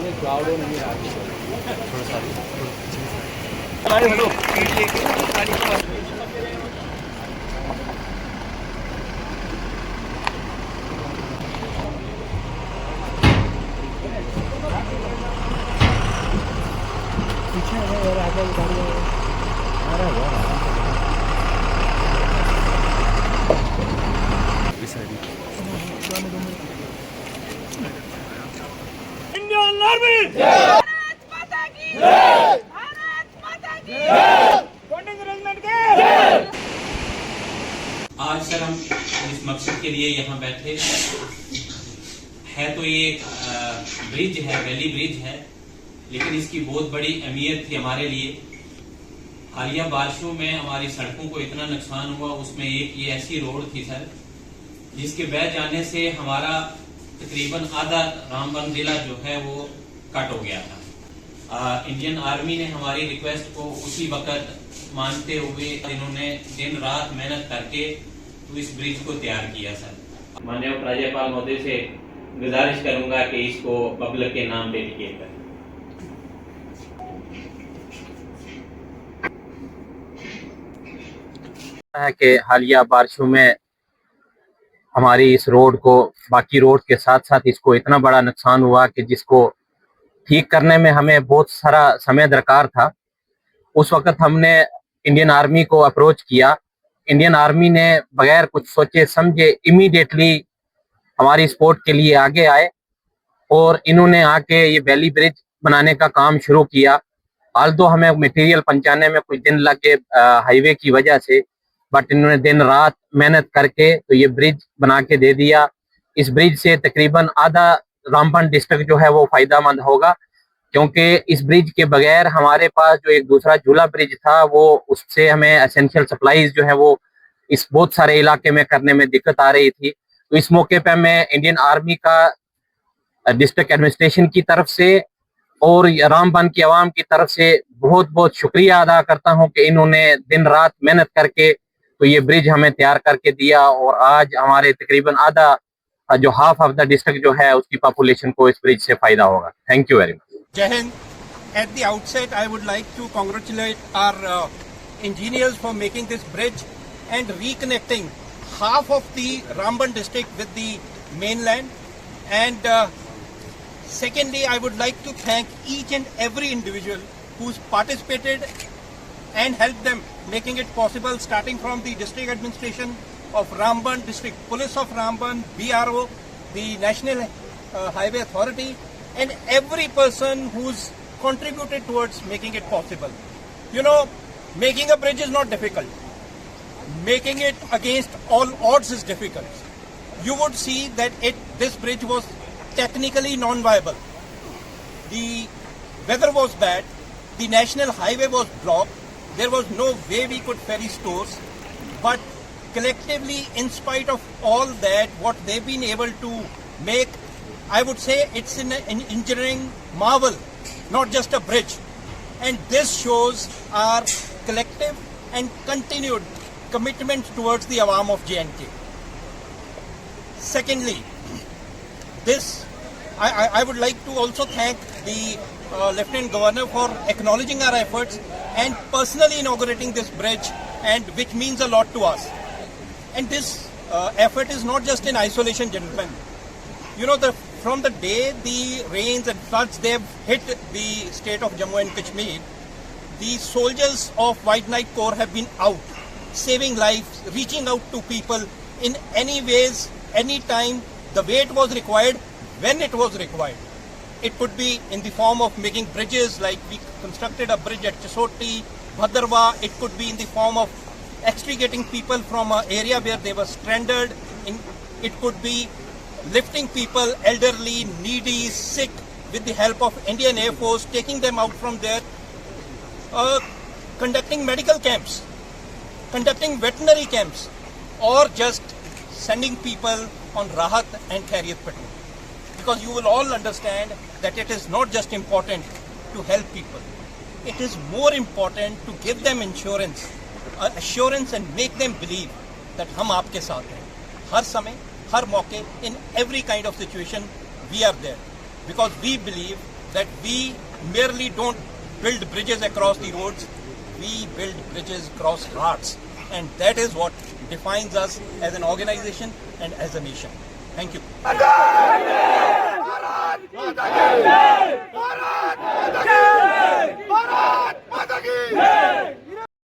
में क्राउड हो नहीं रहा पीछे और आगे गाड़ी आ रहा है। इंडियन आर्मी भारत माता की जय, भारत माता की जय, कोडिंग रेजिमेंट के। आज सर हम इस मकसद के लिए यहाँ बैठे है, तो ये ब्रिज है, वैली ब्रिज है, लेकिन इसकी बहुत बड़ी अहमियत थी हमारे लिए। हालिया बारिशों में हमारी सड़कों को इतना नुकसान हुआ, उसमें एक ये ऐसी रोड थी सर जिसके बह जाने से हमारा तकरीबन आधा रामबन जिला जो है वो कट हो गया था। इंडियन आर्मी ने हमारी रिक्वेस्ट को उसी वक्त मानते हुए इन्होंने दिन रात मेहनत करके तो इस ब्रिज को तैयार किया सर। माननीय राज्यपाल महोदय से गुजारिश करूंगा कि इसको पब्लिक के नाम डेडिकेट करें। है कि हालिया बारिशों में हमारी इस रोड को बाकी रोड के साथ साथ इसको इतना बड़ा नुकसान हुआ कि जिसको ठीक करने में हमें बहुत सारा समय दरकार था। उस वक्त हमने इंडियन आर्मी को अप्रोच किया। इंडियन आर्मी ने बगैर कुछ सोचे समझे इमीडिएटली हमारी सपोर्ट के लिए आगे आए और इन्होंने आके ये वैली ब्रिज बनाने का काम शुरू किया। आल्दो हमें मटेरियल पहुंचाने में कुछ दिन लगे हाईवे की वजह से, बट इन्होंने दिन रात मेहनत करके तो ये ब्रिज बना के दे दिया। इस ब्रिज से तकरीबन आधा रामबन डिस्ट्रिक्ट जो है वो फायदामंद होगा, क्योंकि इस ब्रिज के बगैर हमारे पास जो एक दूसरा झूला ब्रिज था वो उससे हमें एसेंशियल सप्लाईज जो है वो इस बहुत सारे इलाके में करने में दिक्कत आ रही थी। तो इस मौके पे मैं इंडियन आर्मी का डिस्ट्रिक्ट एडमिनिस्ट्रेशन की तरफ से और रामबन की आवाम की तरफ से बहुत बहुत शुक्रिया अदा करता हूं कि इन्होंने दिन रात मेहनत करके तो ये ब्रिज हमें तैयार करके दिया और आज हमारे तकरीबन आधा जो हाफ ऑफ द डिस्ट्रिक्ट जो है उसकी पॉपुलेशन को इस ब्रिज से फायदा होगा। Thank you very much. Jai Hind. At the outset, I would like to congratulate our engineers for making this bridge and reconnecting half of the Ramban district with the mainland. And secondly, I would like to thank each and every individual who's participated and helped them making it possible, starting from the district administration of Ramban, district police of Ramban, BRO, the National Highway Authority, and every person who's contributed towards making it possible. You know, making a bridge is not difficult. Making it against all odds is difficult. You would see that this bridge was technically non-viable. The weather was bad. The national highway was blocked. There was no way we could ferry stores. But collectively, in spite of all that, what they've been able to make, I would say it's an engineering marvel, not just a bridge. And this shows our collective and continued commitment towards the Awam of J&K. Secondly, I would like to also thank the Lieutenant Governor for acknowledging our efforts and personally inaugurating this bridge, and which means a lot to us. And this effort is not just in isolation, gentlemen. You know, from the day the rains and floods they have hit the state of Jammu and Kashmir, the soldiers of White Knight Corps have been out, saving lives, reaching out to people in any ways, any time, the way it was required, when it was required. It could be in the form of making bridges, like we constructed a bridge at Chesoti, Bhadarwa. It could be in the form of extricating people from an area where they were stranded. It could be lifting people, elderly, needy, sick, with the help of Indian Air Force, taking them out from there, conducting medical camps, conducting veterinary camps, or just sending people on Rahat and Khairiyat Patrol. Because you will all understand that it is not just important to help people. It is more important to give them assurance and make them believe that हम आपके साथ हैं. हर समय, हर मौके, in every kind of situation, we are there. Because we believe that we merely don't build bridges across the roads, we build bridges across hearts. And that is what defines us as an organization and as a nation. Thank you.